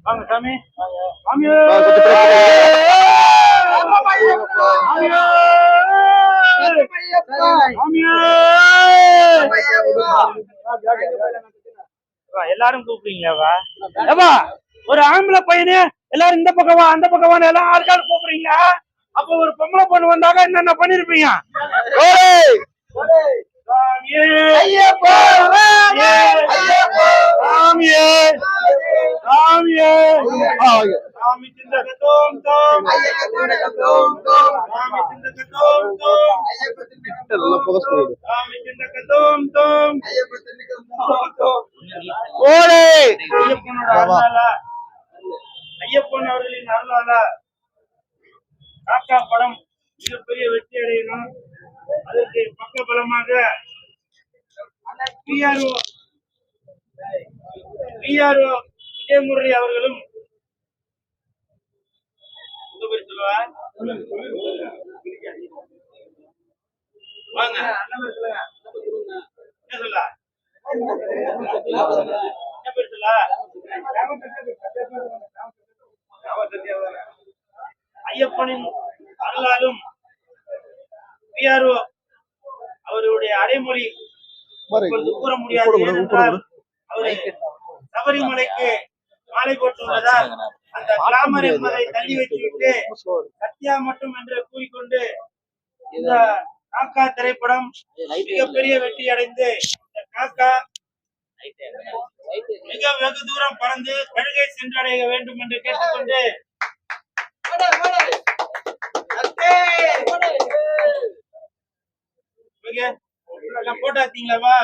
வாங்க சாமி. எல்லாரும் கூப்பிடுறீங்களா? ஒரு ஆம்பளை பையனு எல்லாரும் இந்த பக்கம் வா அந்த பக்கம் வா எல்லாம் ஆளுக்காலும் கூப்பிடுறீங்களா? அப்ப ஒரு பொம்பளை பொண்ணு வந்தாக்க என்னென்ன பண்ணிருப்பீங்க? ஐயப்பன் அவர்களின் அருளால காக்கா படம் மிகப்பெரிய வெற்றி அடையணும். அதற்கு பக்க பலமாக பிஆர்ஓ விஜயமுரளி அவர்களும் வாங்க என்ன சொல்ல ஐயப்பனின் அருளாலும் பிஆர்ஓ அவருடைய அடைமொழி கூற முடியாது. ஏனென்றால் அவரு சபரிமலைக்கு மாலை போட்டுள்ளதால் அந்த கிளாமர் என்பதை தள்ளி வைத்துவிட்டு சத்யா மட்டும் என்று கூறிக்கொண்டு இந்த காக்கா திரைப்படம் மிகப்பெரிய வெற்றி அடைந்து இந்த காக்கா மிக வெகு தூரம் பறந்து கழுகை சென்றடைய வேண்டும் என்று கேட்டுக்கொண்டு போட்டாத்தீங்களா?